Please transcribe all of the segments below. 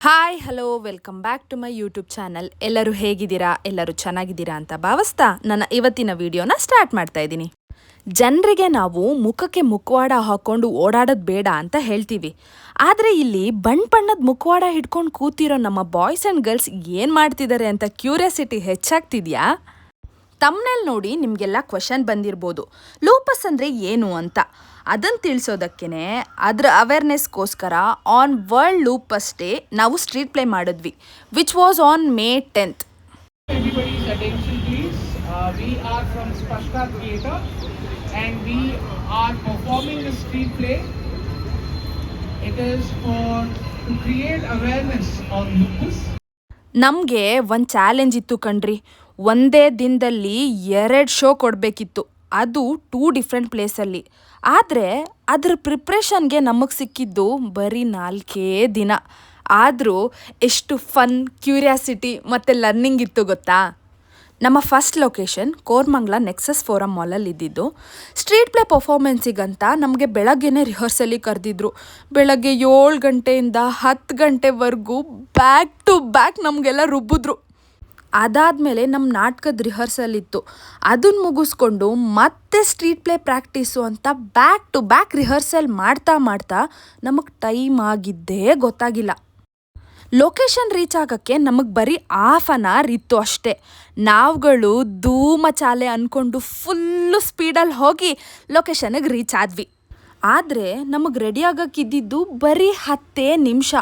Hi hello welcome back to my YouTube channel. ಎಲ್ಲರೂ ಹೇಗಿದ್ದೀರಾ? ಎಲ್ಲರೂ ಚೆನ್ನಾಗಿದ್ದೀರಾ ಅಂತ ಭಾವಿಸ್ತಾ ನನ್ನ ಇವತ್ತಿನ ವಿಡಿಯೋನ ಸ್ಟಾರ್ಟ್ ಮಾಡ್ತಾ ಇದ್ದೀನಿ. ಜನರಿಗೆ ನಾವು ಮುಖಕ್ಕೆ ಮುಖವಾಡ ಹಾಕ್ಕೊಂಡು ಓಡಾಡೋದು ಬೇಡ ಅಂತ ಹೇಳ್ತೀವಿ. ಆದರೆ ಇಲ್ಲಿ ಬಣ್ಣದ ಮುಖವಾಡ ಹಿಡ್ಕೊಂಡು ಕೂತಿರೋ ನಮ್ಮ ಬಾಯ್ಸ್ ಆ್ಯಂಡ್ ಗರ್ಲ್ಸ್ ಏನು ಮಾಡ್ತಿದ್ದಾರೆ ಅಂತ ಕ್ಯೂರಿಯಾಸಿಟಿ ಹೆಚ್ಚಾಗ್ತಿದೆಯಾ? ತಮ್ಮನೇಲಿ ನೋಡಿ ನಿಮಗೆಲ್ಲ ಕ್ವಶನ್ ಬಂದಿರ್ಬೋದು, ಲೂಪಸ್ ಅಂದರೆ ಏನು ಅಂತ. ಅದನ್ನು ತಿಳಿಸೋದಕ್ಕೇ ಅದರ ಅವೇರ್ನೆಸ್ಗೋಸ್ಕರ ಆನ್ ವರ್ಲ್ಡ್ ಲೂಪಸ್ ಡೇ ನಾವು ಸ್ಟ್ರೀಟ್ ಪ್ಲೇ ಮಾಡಿದ್ವಿ, which was on May 10th. Everybody's attention please. We are from Spashta Theatre and we are performing a street play. It is to create awareness on lupus. ನಮಗೆ ಒಂದು challenge ಇತ್ತು ಕಣ್ರಿ. ಒಂದೇ ದಿನದಲ್ಲಿ 2 show ಕೊಡಬೇಕಿತ್ತು, ಅದು 2 different ಪ್ಲೇಸಲ್ಲಿ. ಆದರೆ ಅದರ ಪ್ರಿಪ್ರೇಷನ್ಗೆ ನಮಗೆ ಸಿಕ್ಕಿದ್ದು ಬರೀ 4 ದಿನ. ಆದರೂ ಎಷ್ಟು ಫನ್, ಕ್ಯೂರಿಯಾಸಿಟಿ ಮತ್ತು ಲರ್ನಿಂಗ್ ಇತ್ತು ಗೊತ್ತಾ? ನಮ್ಮ first location Koramangala Nexus Forum ಮಾಲಲ್ಲಿ ಇದ್ದಿದ್ದು. ಸ್ಟ್ರೀಟ್ ಪ್ಲೇ ಪರ್ಫಾರ್ಮೆನ್ಸಿಗಂತ ನಮಗೆ ಬೆಳಗ್ಗೆನೇ ರಿಹರ್ಸಲಿಗೆ ಕರೆದಿದ್ರು. ಬೆಳಗ್ಗೆ 7 ಗಂಟೆಯಿಂದ 10 ಗಂಟೆವರೆಗೂ ಬ್ಯಾಕ್ ಟು ಬ್ಯಾಕ್ ನಮಗೆಲ್ಲ ರುಬ್ಬಿದ್ರು. ಅದಾದಮೇಲೆ ನಮ್ಮ ನಾಟಕದ ರಿಹರ್ಸಲ್ ಇತ್ತು. ಅದನ್ನು ಮುಗಿಸ್ಕೊಂಡು ಮತ್ತೆ ಸ್ಟ್ರೀಟ್ ಪ್ಲೇ ಪ್ರಾಕ್ಟೀಸು ಅಂತ ಬ್ಯಾಕ್ ಟು ಬ್ಯಾಕ್ ರಿಹರ್ಸಲ್ ಮಾಡ್ತಾ ನಮಗೆ ಟೈಮ್ ಆಗಿದ್ದೇ ಗೊತ್ತಾಗಿಲ್ಲ. ಲೊಕೇಶನ್ ರೀಚ್ ಆಗೋಕ್ಕೆ ನಮಗೆ ಬರೀ 1/2 hour ಇತ್ತು ಅಷ್ಟೇ. ನಾವುಗಳು ಧೂಮಚಾಲೆ ಅಂದ್ಕೊಂಡು ಫುಲ್ಲು ಸ್ಪೀಡಲ್ಲಿ ಹೋಗಿ ಲೊಕೇಶನ್ಗೆ ರೀಚ್ ಆದ್ವಿ. ಆದರೆ ನಮಗೆ ರೆಡಿ ಆಗೋಕ್ಕಿದ್ದಿದ್ದು ಬರೀ 10 ನಿಮಿಷ.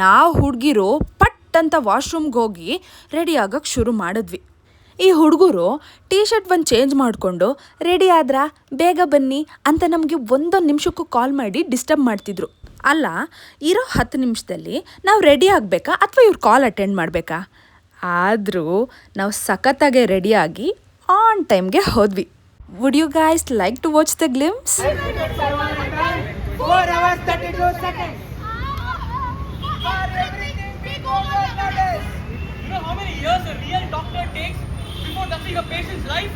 ನಾವು ಹುಡುಗಿರು ಪಟ್ ಅಂತ ವಾಶ್ರೂಮ್ಗೆ ಹೋಗಿ ರೆಡಿ ಆಗೋಕ್ಕೆ ಶುರು ಮಾಡಿದ್ವಿ. ಈ ಹುಡುಗರು ಟೀ ಶರ್ಟ್ ಒಂದು ಚೇಂಜ್ ಮಾಡಿಕೊಂಡು ರೆಡಿ ಆದ್ರಾ, ಬೇಗ ಬನ್ನಿ ಅಂತ ನಮಗೆ 1 ನಿಮಿಷಕ್ಕೂ ಕಾಲ್ ಮಾಡಿ ಡಿಸ್ಟರ್ಬ್ ಮಾಡ್ತಿದ್ರು. ಅಲ್ಲ, ಇರೋ 10 ನಿಮಿಷದಲ್ಲಿ ನಾವು ರೆಡಿ ಆಗಬೇಕಾ ಅಥವಾ ಇವ್ರು ಕಾಲ್ ಅಟೆಂಡ್ ಮಾಡಬೇಕಾ? ಆದರೂ ನಾವು ಸಖತ್ತಾಗೆ ರೆಡಿಯಾಗಿ ಆನ್ ಟೈಮ್ಗೆ ಹೋದ್ವಿ. Would you guys like to watch the glimpse? 4 hours 32 seconds. You know how many years a real doctor takes before touching a patient's life?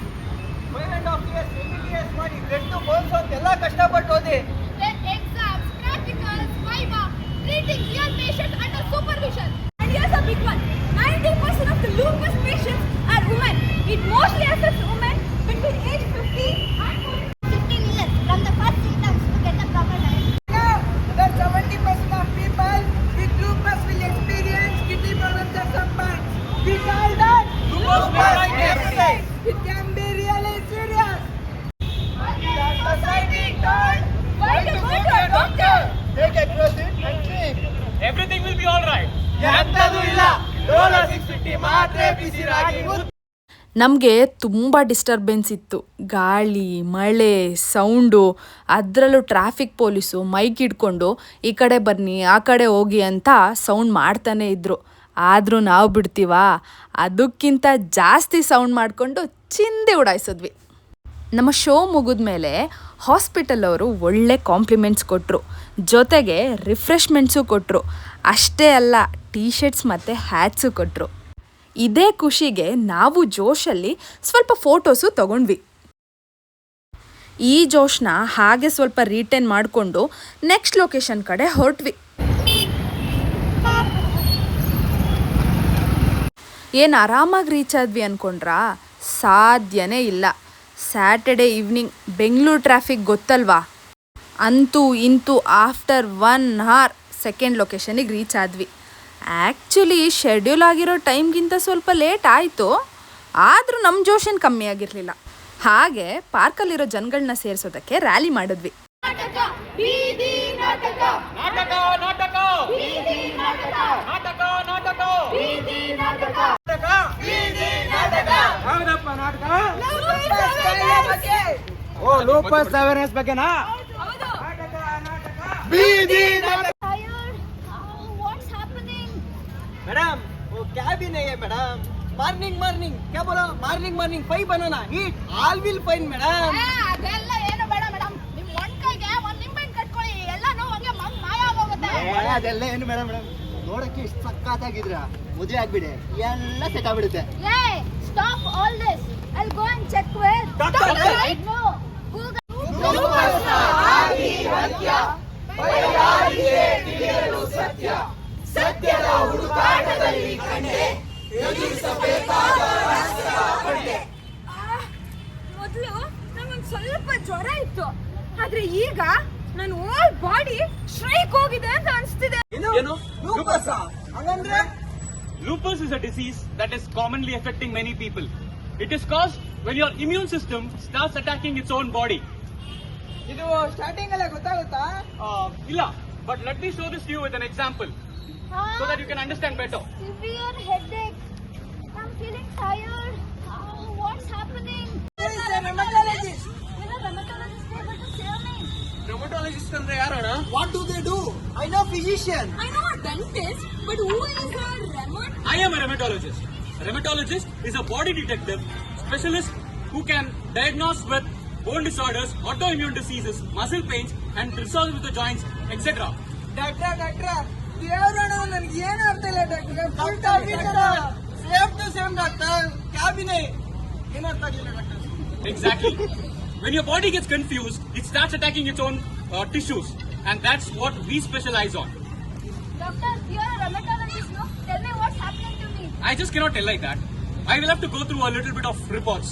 5.5 years MBBS ಮಾಡಿ ಗಂಟು ಬೋನ್ಸ್ ಅಂತ ಎಲ್ಲ ಕಷ್ಟಪಟ್ಟು ಓದಿ. Then exams, practicals, viva, treating real patients under supervision. And here's a big one. 90% of the lupus patients are women. It mostly affects women between age 15 and 15 years from the first symptoms to get a proper diagnosis. Now, that 70% of people with lupus will experience kidney problems at some point. We call that lupus nephritis. It can be really serious. The society told Why to go to a doctor? take a Crocin and treat. Everything will be all right. ಎಂತದೂ ಇಲ್ಲ. ಡೋಲೋ 650 ಮಾತ್ರೆ ಬಿಸಿ ರಾಗಿ ಮುದ್ದೆ. ನಮಗೆ ತುಂಬ disturbance ಇತ್ತು. ಗಾಳಿ, ಮಳೆ, sound, ಅದರಲ್ಲೂ traffic police mic ಹಿಡ್ಕೊಂಡು ಈ ಕಡೆ ಬನ್ನಿ ಆ ಕಡೆ ಹೋಗಿ ಅಂತ ಸೌಂಡ್ ಮಾಡ್ತಾನೆ ಇದ್ದರು. ಆದರೂ ನಾವು ಬಿಡ್ತೀವಾ? ಅದಕ್ಕಿಂತ ಜಾಸ್ತಿ ಸೌಂಡ್ ಮಾಡಿಕೊಂಡು ಚಿಂದಿ ಉಡಾಯಿಸಿದ್ವಿ. ನಮ್ಮ ಶೋ ಮುಗಿದ್ಮೇಲೆ ಹಾಸ್ಪಿಟಲ್ ಅವರು ಒಳ್ಳೆ ಕಾಂಪ್ಲಿಮೆಂಟ್ಸ್ ಕೊಟ್ಟರು, ಜೊತೆಗೆ ರಿಫ್ರೆಶ್ಮೆಂಟ್ಸು ಕೊಟ್ಟರು. ಅಷ್ಟೇ ಅಲ್ಲ, ಟೀ ಶರ್ಟ್ಸ್ ಮತ್ತು ಹ್ಯಾಟ್ಸು ಕೊಟ್ಟರು. ಇದೇ ಖುಷಿಗೆ ನಾವು ಜೋಶಲ್ಲಿ ಸ್ವಲ್ಪ ಫೋಟೋಸು ತಗೊಂಡ್ವಿ. ಈ ಜೋಶನ್ನ ಹಾಗೆ ಸ್ವಲ್ಪ ರೀಟೇನ್ ಮಾಡಿಕೊಂಡು ನೆಕ್ಸ್ಟ್ ಲೊಕೇಶನ್ ಕಡೆ ಹೊರಟ್ವಿ. ಏನು ಆರಾಮಾಗಿ ರೀಚ್ ಆದ್ವಿ ಅಂದ್ಕೊಂಡ್ರಾ? ಸಾಧ್ಯನೇ ಇಲ್ಲ. ಸ್ಯಾಟರ್ಡೇ ಈವ್ನಿಂಗ್ ಬೆಂಗಳೂರು ಟ್ರಾಫಿಕ್ ಗೊತ್ತಲ್ವಾ? ಅಂತೂ ಇಂತೂ ಆಫ್ಟರ್ 1 hour ಸೆಕೆಂಡ್ ಲೊಕೇಶನಿಗೆ ರೀಚ್ ಆದ್ವಿ. ಆ್ಯಕ್ಚುಲಿ ಶೆಡ್ಯೂಲ್ ಆಗಿರೋ ಟೈಮ್ಗಿಂತ ಸ್ವಲ್ಪ ಲೇಟ್ ಆಯಿತು, ಆದರೂ ನಮ್ಮ ಜೋಶನ್ ಕಮ್ಮಿ ಆಗಿರಲಿಲ್ಲ. ಹಾಗೆ ಪಾರ್ಕಲ್ಲಿರೋ ಜನಗಳನ್ನ ಸೇರಿಸೋದಕ್ಕೆ ರ್ಯಾಲಿ ಮಾಡಿದ್ವಿ. ನಾಟಕ, ಬೀದಿ ನಾಟಕ, ನಾಟಕ ನಾಟಕ ಬೀದಿ ನಾಟಕ, ನಾಟಕ ನಾಟಕ ಬೀದಿ ನಾಟಕ, ನಾಟಕ ಬೀದಿ ನಾಟಕ. ಹೌದಪ್ಪ, ನಾಟಕ ಲೂಪಸ್ ಅವೇರ್ನೆಸ್ ಬಗ್ಗೆನಾ? ಹೌದು. ನಾಟಕ ನಾಟಕ ಬೀದಿ ನಾಟಕ. Tired? What's happening? मैडम वो क्या भी नहीं है मैडम. मॉर्निंग क्या बोला? Morning 5 banana heat all will fine madam. ಅದೆಲ್ಲ ಏನು ಬೇಡ ಮೇಡಮ್. ನಿಮ್ಮ ಮೊಣಕೈಗೆ ಒಂದು ನಿಂಬೆಹಣ್ಣು ಕಟ್ಕೊಳ್ಳಿ, ಎಲ್ಲ ನೋವು ಹಂಗೆ ಮಾಯ ಆಗೋಗುತ್ತೆ. ಅದೆಲ್ಲ ಏನು ಮೇಡಮ್ ನೋಡಕ್ಕೆ ಇಷ್ಟು ಸಕ್ಕತ್ತಾಗಿದ್ರ ಮದುವೆ ಆಗ್ಬಿಡಿ, ಎಲ್ಲ ಸೆಟ್ ಆಗ್ಬಿಡುತ್ತೆ. Hey, stop all this. I'll go and check with Doctor. Right? No. Google. ಆಗಿ ಸತ್ಯ, ಬಯಲಾಗಿದೆ ತಿಳಿಯಲು ಸತ್ಯ. ಸತ್ಯ ಸತ್ಯದ ಹುಡುಕಾಟದಲ್ಲಿ ಕಂಡೆ ಎದುರಿಸಬೇಕಾದ ರಹಸ್ಯದ ಪಡೆ. ಮೊದಲು ನಂಗೊಂದು ಸ್ವಲ್ಪ ಜ್ವರ ಇತ್ತು, ಆದ್ರೆ ಈಗ ನನ್ನ ಓಲ್ ಬಾಡಿ ಶ್ರೈಕ್ ಹೋಗಿದೆ ಅಂತ ಅನಿಸ್ತಿದೆ. ಏನು ಲೂಪಸ್ ಹಂಗಂದ್ರೆ Lupus is a disease that is commonly affecting many people. It is caused when your immune system starts attacking its own body. ಇದು ಸ್ಟಾರ್ಟಿಂಗ್ ಅಲ್ಲೇ ಗೊತ್ತಾಗುತ್ತಾ? Illa, but let me show this to you with an example so that you can understand better. Severe headache. I'm feeling tired. What's happening? Who is a rheumatologist? Will a rheumatologist be able to save me? Rheumatologist ಅಂದ್ರೆ ಯಾರಣ್ಣ? What do they do? I know physician. I know a dentist, but who is a I am a rheumatologist. A rheumatologist is a body detective specialist who can diagnose with bone disorders, autoimmune diseases, muscle pains, and disorders with the joints, etc. ಡಾಕ್ಟ್ರ ದೇವರಣ್ಣ ನನ್ಗೆ ಏನು ಅರ್ಥ ಇಲ್ಲ doctor. Same to same doctor. ಕ್ಯಾಬಿನೆ ಏನು ಅರ್ಥ ಆಗಿಲ್ಲ doctor. Exactly. When your body gets confused, it starts attacking its own tissues, and that's what we specialize on. Doctor, you're a rheumatologist, no? Tell me what's happening to me. I just cannot tell like that. I will have to go through a little bit of reports.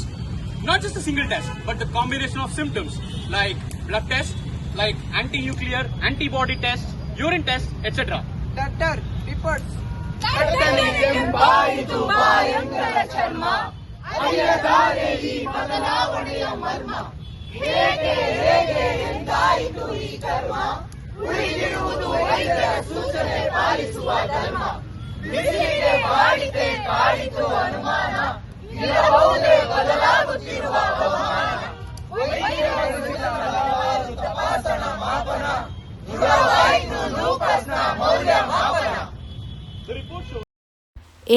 Not just a single test, but the combination of symptoms like blood test, like anti-nuclear, antibody test, urine test, etc. Doctor reports. ಎಂಬಾಯಿತು ಭಯಂಕರ ಚರ್ಮ, ಅರಿಯದಾರೆ ಈ ಬದಲಾವಣೆಯ ಮರ್ಮ. ಹೇಗೆ ಎಂದಾಯಿತು ಈ ಕರ್ಮ, ಉಳಿದಿರುವುದು ವೈದ್ಯರ ಸೂಚನೆ ಪಾಲಿಸುವ ಧರ್ಮ. ಬಿಸಿಲಿಗೆ ಬಾಳಿಕೆ ಕಾಡಿತು ಅನುಮಾನ, ಇರಬಹುದೇ ಬದಲಾಗುತ್ತಿರುವ ಹವಾಮಾನ. ವೈದ್ಯರ ಹಲವಾರು ತಪಾಸಣ ಮಾಪನ, ದೃಢವಾಯಿತು ಲೂಪಸ್ನ ಮೌಲ್ಯಮಾಪನ.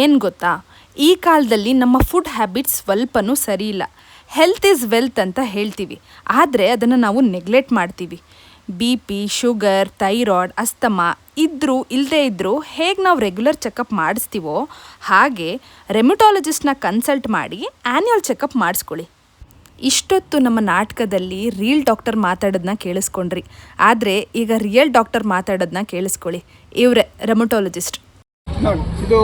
ಏನು ಗೊತ್ತಾ, ಈ ಕಾಲದಲ್ಲಿ ನಮ್ಮ ಫುಡ್ ಹ್ಯಾಬಿಟ್ಸ್ ಸ್ವಲ್ಪನೂ ಸರಿ ಇಲ್ಲ. ಹೆಲ್ತ್ ಈಸ್ ವೆಲ್ತ್ ಅಂತ ಹೇಳ್ತೀವಿ, ಆದರೆ ಅದನ್ನು ನಾವು ನೆಗ್ಲೆಕ್ಟ್ ಮಾಡ್ತೀವಿ. BP, ಶುಗರ್, ಥೈರಾಯ್ಡ್, ಅಸ್ತಮಾ ಇದ್ದರೂ ಇಲ್ಲದೇ ಇದ್ದರೂ ಹೇಗೆ ನಾವು ರೆಗ್ಯುಲರ್ ಚೆಕಪ್ ಮಾಡಿಸ್ತೀವೋ ಹಾಗೆ ರೆಮಿಟಾಲಜಿಸ್ಟ್ನ ಕನ್ಸಲ್ಟ್ ಮಾಡಿ ಆ್ಯನ್ಯುವಲ್ ಚೆಕಪ್ ಮಾಡಿಸ್ಕೊಳ್ಳಿ. ಇಷ್ಟೊತ್ತು ನಮ್ಮ ನಾಟಕದಲ್ಲಿ ರಿಯಲ್ ಡಾಕ್ಟರ್ ಮಾತಾಡೋದನ್ನ ಕೇಳಿಸ್ಕೊಂಡ್ರಿ, ಆದರೆ ಈಗ ರಿಯಲ್ ಡಾಕ್ಟರ್ ಮಾತಾಡೋದನ್ನ ಕೇಳಿಸ್ಕೊಳ್ಳಿ. ಇವರೇ ರೆಮಟೋಲಜಿಸ್ಟ್. ನೋಡಿ, ಇದು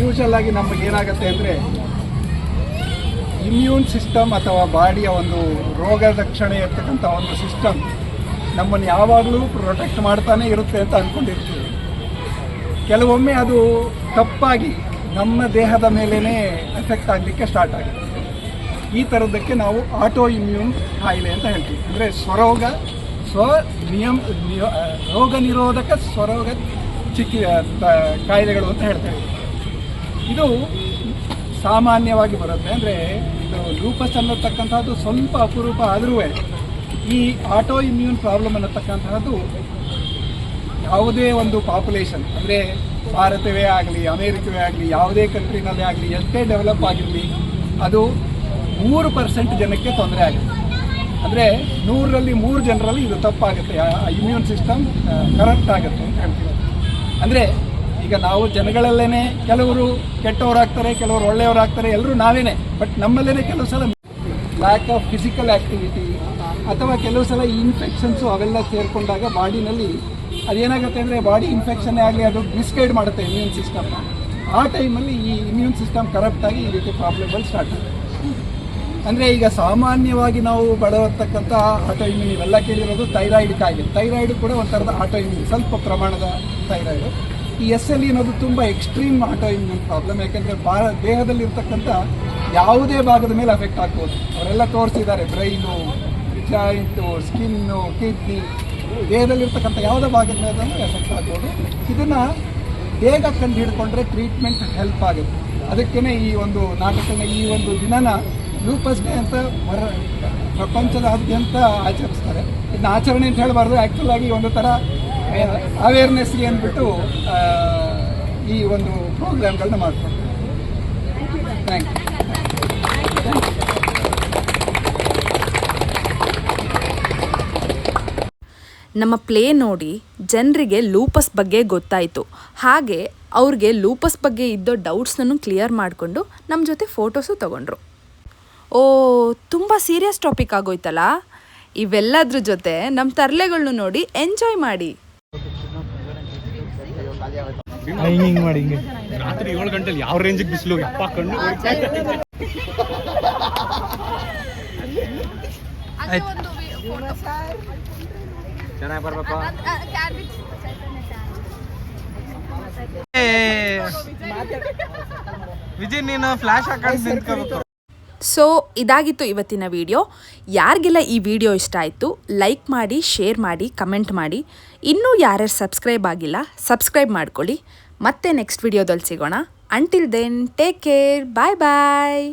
ಯೂಶಲ್ ಆಗಿ ನಮಗೆ ಏನಾಗುತ್ತೆ ಅಂದರೆ ಇಮ್ಯೂನ್ ಸಿಸ್ಟಮ್ ಅಥವಾ ಬಾಡಿಯ ಒಂದು ರೋಗ ರಕ್ಷಣೆ ಇರ್ತಕ್ಕಂಥ ಒಂದು ಸಿಸ್ಟಮ್ ನಮ್ಮನ್ನು ಯಾವಾಗಲೂ ಪ್ರೊಟೆಕ್ಟ್ ಮಾಡ್ತಾನೆ ಇರುತ್ತೆ ಅಂತ ಅಂದ್ಕೊಂಡಿರ್ತೀವಿ. ಕೆಲವೊಮ್ಮೆ ಅದು ತಪ್ಪಾಗಿ ನಮ್ಮ ದೇಹದ ಮೇಲೇ ಎಫೆಕ್ಟ್ ಆಗಲಿಕ್ಕೆ ಸ್ಟಾರ್ಟ್ ಆಗುತ್ತೆ. ಈ ಥರದ್ದಕ್ಕೆ ನಾವು ಆಟೋ ಇಮ್ಯೂನ್ ಕಾಯಿಲೆ ಅಂತ ಹೇಳ್ತೀವಿ. ಅಂದರೆ ರೋಗ ನಿರೋಧಕ ಸ್ವರೋಗ ಕಾಯಿಲೆಗಳು ಅಂತ ಹೇಳ್ತೇವೆ. ಇದು ಸಾಮಾನ್ಯವಾಗಿ ಬರುತ್ತೆ. ಅಂದರೆ ಇದು ಲೂಪಸ್ ಅನ್ನತಕ್ಕಂಥದ್ದು ಸ್ವಲ್ಪ ಅಪರೂಪ ಆದರೂ ಈ ಆಟೋ ಇಮ್ಯೂನ್ ಪ್ರಾಬ್ಲಮ್ ಅನ್ನತಕ್ಕಂತಹದ್ದು ಯಾವುದೇ ಒಂದು ಪಾಪ್ಯುಲೇಷನ್, ಅಂದರೆ ಭಾರತವೇ ಆಗಲಿ, ಅಮೇರಿಕವೇ ಆಗಲಿ, ಯಾವುದೇ ಕಂಟ್ರಿನಲ್ಲೇ ಆಗಲಿ, ಎಷ್ಟೇ ಡೆವಲಪ್ ಆಗಿರಲಿ, ಅದು 3% ಜನಕ್ಕೆ ತೊಂದರೆ ಆಗುತ್ತೆ. ಅಂದರೆ 100ರಲ್ಲಿ 3 ಜನರಲ್ಲಿ ಇದು ತಪ್ಪಾಗುತ್ತೆ, ಇಮ್ಯೂನ್ ಸಿಸ್ಟಮ್ ಕರೆಕ್ಟ್ ಆಗುತ್ತೆ ಅಂತ ಹೇಳ್ತೀವಿ. ಅಂದರೆ ಈಗ ನಾವು ಜನಗಳಲ್ಲೇ ಕೆಲವರು ಕೆಟ್ಟವರಾಗ್ತಾರೆ, ಕೆಲವರು ಒಳ್ಳೆಯವರಾಗ್ತಾರೆ, ಎಲ್ಲರೂ ನಾವೇನೆ. ಬಟ್ ನಮ್ಮಲ್ಲೇ ಕೆಲವು ಸಲ ಲ್ಯಾಕ್ ಆಫ್ ಫಿಸಿಕಲ್ ಆ್ಯಕ್ಟಿವಿಟಿ ಅಥವಾ ಕೆಲವು ಸಲ ಈ ಇನ್ಫೆಕ್ಷನ್ಸು ಅವೆಲ್ಲ ಸೇರಿಕೊಂಡಾಗ ಬಾಡಿನಲ್ಲಿ ಅದೇನಾಗುತ್ತೆ ಅಂದರೆ ಬಾಡಿ ಇನ್ಫೆಕ್ಷನ್ನೇ ಆಗಲಿ ಅದು ಮಿಸ್ಗೈಡ್ ಮಾಡುತ್ತೆ ಇಮ್ಯೂನ್ ಸಿಸ್ಟಮ್ನ. ಆ ಟೈಮಲ್ಲಿ ಈ ಇಮ್ಯೂನ್ ಸಿಸ್ಟಮ್ ಕರಪ್ಟಾಗಿ ಈ ರೀತಿ ಪ್ರಾಬ್ಲಮ್ಗಳು ಸ್ಟಾರ್ಟ್ ಆಗುತ್ತೆ. ಅಂದರೆ ಈಗ ಸಾಮಾನ್ಯವಾಗಿ ನಾವು ಬಳತಕ್ಕಂಥ ಆಟೋ ಇಮ್ಯೂನ್ ಇವೆಲ್ಲ ಕೇಳಿರೋದು ಥೈರಾಯ್ಡ್ ಕಾಯಿಲೆ. ಥೈರಾಯ್ಡ್ ಕೂಡ ಒಂಥರದ ಆಟೋ ಇಮ್ಯೂನ್, ಸ್ವಲ್ಪ ಪ್ರಮಾಣದ ಥೈರಾಯ್ಡು. ಈ SLE ಅನ್ನೋದು ತುಂಬ ಎಕ್ಸ್ಟ್ರೀಮ್ ಆಟೋ ಇಮ್ಯೂನ್ ಪ್ರಾಬ್ಲಮ್. ಯಾಕೆಂದರೆ ದೇಹದಲ್ಲಿರ್ತಕ್ಕಂಥ ಯಾವುದೇ ಭಾಗದ ಮೇಲೆ ಅಫೆಕ್ಟ್ ಆಗ್ಬೋದು. ಅವರೆಲ್ಲ ತೋರಿಸಿದ್ದಾರೆ, ಬ್ರೈನು, ಜಾಯಿಂಟು, ಸ್ಕಿನ್ನು, ಕಿಡ್ನಿ, ದೇಹದಲ್ಲಿರ್ತಕ್ಕಂಥ ಯಾವುದೇ ಭಾಗದ ಮೇಲೆ ಎಫೆಕ್ಟ್ ಆಗ್ಬೋದು. ಇದನ್ನು ಬೇಗ ಕಂಡು ಹಿಡ್ಕೊಂಡ್ರೆ ಟ್ರೀಟ್ಮೆಂಟ್ ಹೆಲ್ಪ್ ಆಗುತ್ತೆ. ಅದಕ್ಕೇ ಈ ಒಂದು ನಾಟಕನ, ಈ ಒಂದು ದಿನನ ಲೂಪಸ್ ಡೇ ಅಂತ ಪ್ರಪಂಚದಾದ್ಯಂತ ಆಚರಿಸ್ತಾರೆ. ಇದನ್ನ ಆಚರಣೆ ಅಂತ ಹೇಳಬಾರ್ದು, ಆ್ಯಕ್ಚುಲ್ ಆಗಿ ಒಂದು ಥರ ಅವೇರ್ನೆಸ್ಗೆ ಅಂದ್ಬಿಟ್ಟು ಈ ಒಂದು ಪ್ರೋಗ್ರಾಮ್ಗಳನ್ನ ಮಾಡ್ತಾರೆ. Thank you. ನಮ್ಮ ಪ್ಲೇ ನೋಡಿ ಜನರಿಗೆ ಲೂಪಸ್ ಬಗ್ಗೆ ಗೊತ್ತಾಯಿತು. ಹಾಗೆ ಅವ್ರಿಗೆ ಲೂಪಸ್ ಬಗ್ಗೆ ಇದ್ದೋ ಡೌಟ್ಸ್ನೂ ಕ್ಲಿಯರ್ ಮಾಡಿಕೊಂಡು ನಮ್ಮ ಜೊತೆ ಫೋಟೋಸು ತೊಗೊಂಡ್ರು. ಓ, ತುಂಬ ಸೀರಿಯಸ್ ಟಾಪಿಕ್ ಆಗೋಯ್ತಲ್ಲ. ಇವೆಲ್ಲದ್ರ ಜೊತೆ ನಮ್ಮ ತರಲೆಗಳ್ನು ನೋಡಿ ಎಂಜಾಯ್ ಮಾಡಿ. ಹಿಂಗೆ ಮಾಡಿ ಹಿಂಗೆ ರಾತ್ರಿ 7 ಗಂಟೆಲಿ ಯಾವ ರೇಂಜಿಗೆ ಬಿಸಿಲು ಯಪ್ಪ ಕಣ್ಣು ಹಂಗೆ ಒಂದು ಫೋಟೋ ಚೆನ್ನಾಗಿ ಬರ್ಬೇಕು. ಕ್ಯಾಬಿಟ್ ವಿಜಯ್ ನೀನು ಫ್ಲಾಶ್ ಹಾಕೊಂಡು ನಿಂತ್ಕೋಬೇಕು. ಸೊ ಇದಾಗಿತ್ತು ಇವತ್ತಿನ ವಿಡಿಯೋ. ಯಾರಿಗೆಲ್ಲ ಈ ವಿಡಿಯೋ ಇಷ್ಟ ಆಯಿತು ಲೈಕ್ ಮಾಡಿ, ಶೇರ್ ಮಾಡಿ, ಕಮೆಂಟ್ ಮಾಡಿ. ಇನ್ನೂ ಯಾರ್ಯಾರು ಸಬ್ಸ್ಕ್ರೈಬ್ ಆಗಿಲ್ಲ ಸಬ್ಸ್ಕ್ರೈಬ್ ಮಾಡ್ಕೊಳ್ಳಿ. ಮತ್ತೆ ನೆಕ್ಸ್ಟ್ ವಿಡಿಯೋದಲ್ಲಿ ಸಿಗೋಣ. ಅಂಟಿಲ್ ದೆನ್ ಟೇಕ್ ಕೇರ್, ಬಾಯ್ ಬಾಯ್.